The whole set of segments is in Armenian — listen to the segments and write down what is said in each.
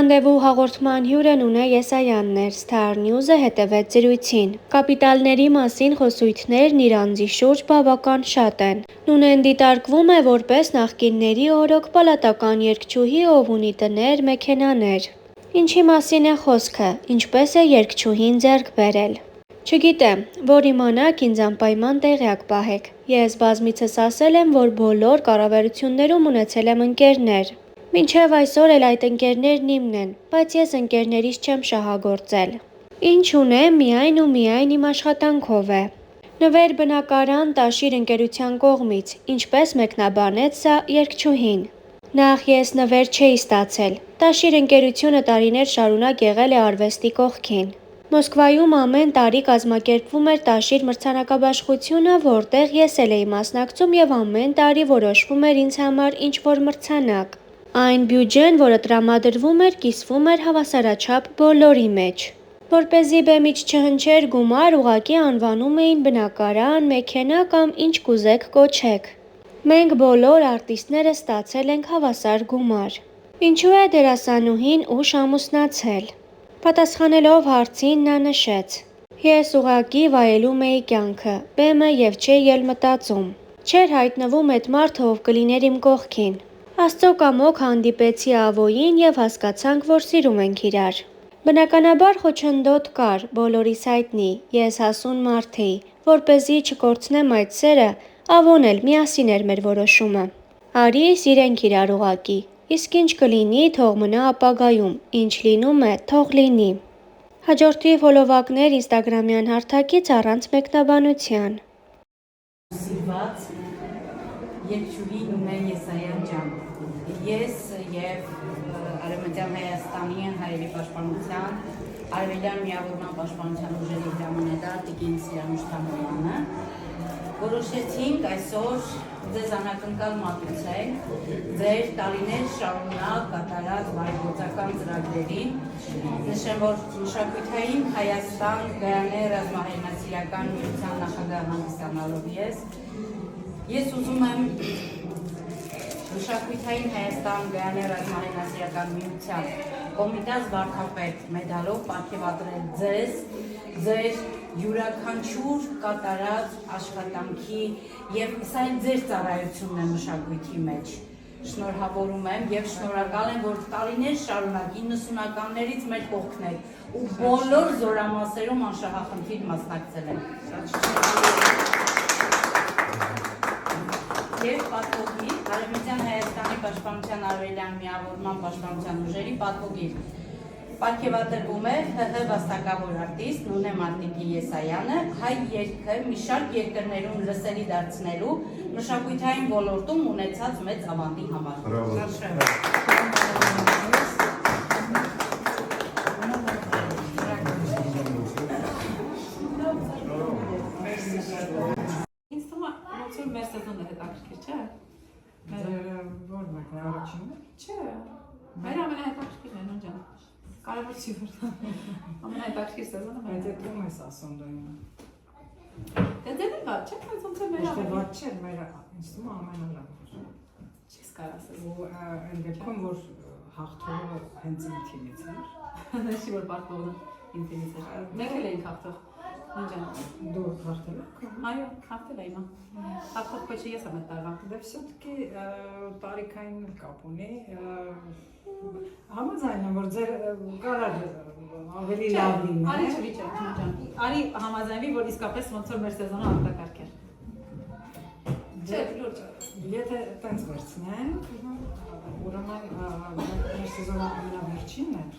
Ռանդևու հաղորդման հյուրը Նունե Եսայանն էր, Star News-ը հետևեց զրույցին։ Կապիտալների մասին խոսույթներն իր անձի շուրջ բավական շատ են։ Նունեն դիտարկվում է որպես նախկինների օրոք պալատական երգչուհի, ով ունի տներ, մեքենաներ։ Ինչի մասին է խոսքը, ինչպես է երգչուհին ձեռք բերել։ Չգիտեմ, որ իմանաք, ինձ անպայման տեղյակ պահեք։ Ես բազմիցս ասել եմ, որ բոլոր կառավարություններում ունեցել եմ ընկերներ։ Մինչև այսօր էլ այդ ընկերներն իմն են, բայց ես ընկերներիս չեմ շահագործել։ Ինչ ունեմ, միայն ու միայն իմ աշխատանքով է։ Նվեր բնակարան Տաշիր ընկերության կողմից, ինչպես մեկնաբանեց սա երգչուհին։ Նախ ես նվեր չէի ստացել։ Տաշիր ընկերությունը տարիներ շարունակ եղել է արվեստի կողքին։ Մոսկվայում ամեն տարի կազմակերպվում էր Տաշիր մրցանակաբաշխությունը, որտեղ ես էլ էի մասնակցում եւ ամեն տարի որոշվում էր ինձ համար ինչ-որ մրցանակ։ Այն բյուջեն, որը տրամադրվում էր, կիսվում էր հավասարաչափ բոլորի մեջ։ Որպեսզի բեմից չհնչեր գումար, ուղղակի անվանում էին բնակարան, մեքենա կամ ինչ կուզեք կոչեք։ Մենք բոլոր արտիստները ստացել ենք հավասար գումար։ Ինչու է դերասանուհին ուշ ամուսնացել։ Պատասխանելով հարցին նա նշեց. Ես ուղղակի վայելում էի կյանքը, բեմը եւ չէի էլ մտածում։ Չէր հայտնվում այդ մարդը, ով կլիներ իմ կողքին։ Աստծո կամոք հանդիպեցի Ավոյին եւ հասկացանք, որ սիրում ենք իրար։ Բնականաբար խոչընդոտ կար, բոլորիս հայտնի, ես հասուն մարդ էի, որպեսզի չկորցնեմ այդ սերը, Ավոն էլ միասին էր մեր որոշումը։ Արի սիրենք իրար ուղղակի, իսկ ինչ կլինի, թող մնա ապագայում, ինչ լինում է, թող լինի։ Հաջորդի ֆոլովակներ ինստագրամյան հարթակից առանց մեկնաբանության։ Սիրված երգչուհի Նունե Եսայան ջան, ես եւ Արևմտյան Հայաստանի հայերի պաշտպանության, Արևելյան միավորման պաշտպանության ուժերի հրամանատար Տիկին Սիրանուշ Թամոյանը որոշեցինք այսօր ձեզ անակնկալ մատուցենք ձեր տարիներ շարունակ կատարած բարեգործական ծրագրերին։ Նշեմ, որ մշակութային Հայաստան Գայանե ռազմահայրենասիրական միության նախագահ հանդիսանալով ես ուզում եմ Մշակութային Հայաստան Գայանե ռազմահայրենասիրական միության կոմիտաս վարդապետ մեդալով պարգևատրել ձեր յուրաքանչյուր կատարած աշխատանքի եւ սա ձեր ծառայությունն է մշակույթի մեջ։ Շնորհավորում եմ եւ շնորհակալ եմ, որ տարիներ շարունակ 90-ականներից մեր կողքն եք ու բոլոր զորամասերում անշահախնդիր մասնակցել եք։ Եվ պատվոգիր Արևմտյան Հայաստանի պաշտպանության արևելյան միավորման պաշտպանության ուժերի պատվոգիր պարգևատրվում է ՀՀ վաստակավոր արտիստ Նունե Մարտիկի Եսայանը հայ երգը մի շարք երկրներում լսելի դարձնելու մշակութային ոլորտում ունեցած մեծ ավանդի համար։ Մեր սեզոնը հետաքրքիր չէ։ Որ մեկն է առաջինը։ Չէ։ Մեր ամենահետաքրքիրն է, նույն ջան։ Կարևոր չի որ ամենահետաքրքիր սեզոնը մեր։ Դե դու ես ասում դույնը։ Դե դե վատ չէ, բայց ոնց է մեր Դե վատ չէ, մեր ինձ թվում է ամենալավը։ Չես կարող ասել։ Ու այն դեպքում որ հաղթողը հենց իմ թիմից էր։ Չի որ պատվողը իմ թիմից էր։ Մենք էլ էինք հաղթող։ Նույն ջան։ Դու հաղթել ես։ Այո, հաղթել եմ իմա։ Հաղթող քոչը ես եմ այդ տարվա։ Դե все-таки տարիքային կապ ունի։ Համաձայն եմ, որ ձեր կարար ավելի լավ լինի։ Արի չվիճա, նույն ջան։ Արի համաձայնվի, որ իսկապես ոնց որ մեր սեզոնը արտակարգ էր։ Չէ, լուրջ։ Եթե տենց վերցնենք, ուրեմն մեր սեզոնը ամենավերջինն էր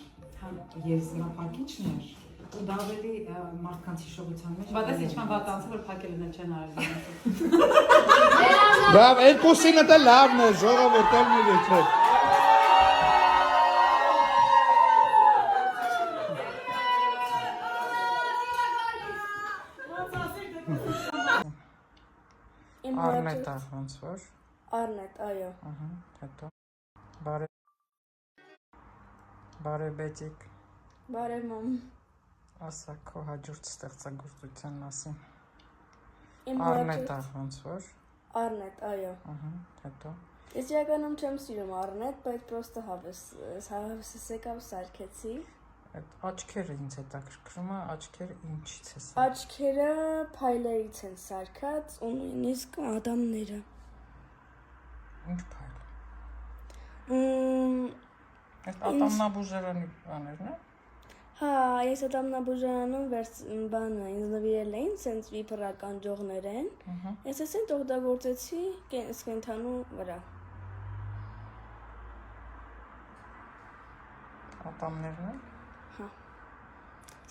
եւ զնապակիչն էր։ Ու դա ավելի մարդկանց հիշողության մեջ։ Բայց ինչքան վատ անց որ փակելն չեն արել։ Բավ, երկուսինը դա լավն է, ժողովուրդը մի լիքեք։ Արնետ է ոնց որ։ Արնետ, այո։ Ահա, հետո։ Բարեբետիկ։ Բարև մամ։ Ասա քո հաջորդ ստեղծագործության մասին։ Իմ Արնետ է ոնց որ։ Արնետ, այո։ Ահա, հետո։ Ես իրականում չեմ սիրում առնետ, բայց պրոստը հավեսս եկավ սարքեցի։ Այդ աչքերը ինձ հետաքրքրում է, աչքերը ինչից է սա։ Աչքերը փայլերից են սարքած ու նույնիսկ ադամները։ Ինչ փայլ։ Այդ ատամնաբուժարանի բաներն է։ Հա, ես ատամնաբուժարանում բանը ինձ նվիրել էին, սենց վիպրական ջողներ են։ Ես ասենք օգտագործեցի կենթանու վրա։ Ատամներն է։ Հա։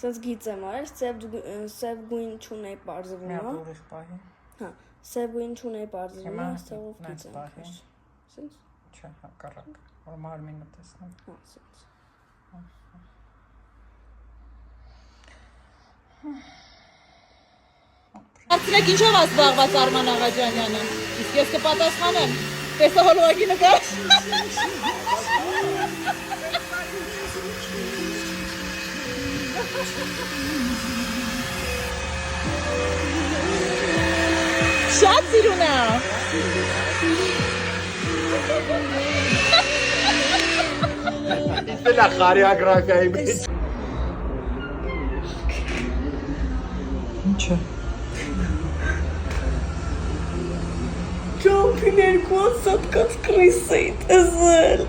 Սենց գիծ եմ արել, սև գույն չունեի պարզվում, Մի հա։ հատ ուրիշ պահի։ Հա, սև գույն չունեի պարզվում, Հիմա աստեղով գիծ եմ պահի։ քաշ։ Սենց։ Չէ, հակառակ, որ մարմինը տեսնեմ։ Հա, սենց։ Հարցրեք ինչով է զբաղված Արման Աղաջանյանը։ Իսկ ես կպատասխանեմ, տեսահոլովակի նկար։ Շատ սիրուն է։ Դե լա խարիագրակայի մեջ։ Ինչ է։ Ճամփին 200 կած կրիս էի տեսել։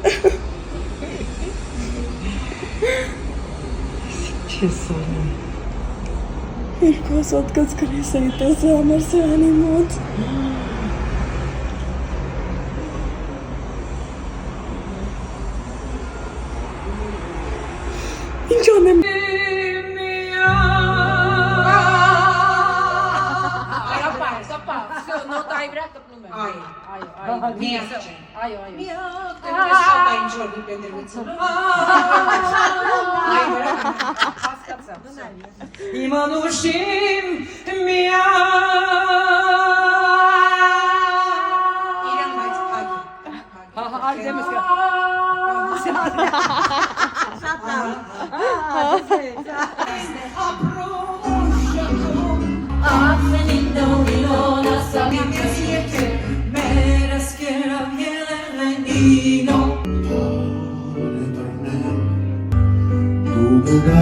Չես անում։ 200 կած կրիս էի տեսել ամեր սեղանի մոտ։ Ինչ անեմ։ Նոտայի վրա կպնում եմ։ Այո, միակ չէ։ Այո։ Միակ, շատ այն ինչ որ դիպենդերություն։ Հասկացա։ Իմանուշիմ միա Իրան բայց փակի։ Հա, դեմս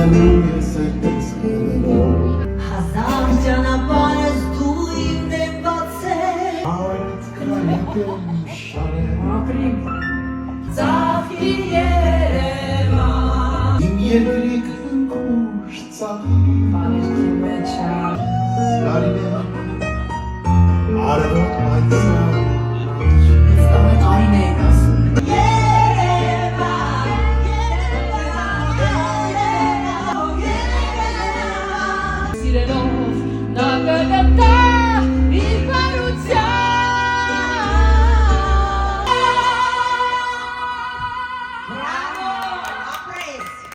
Tu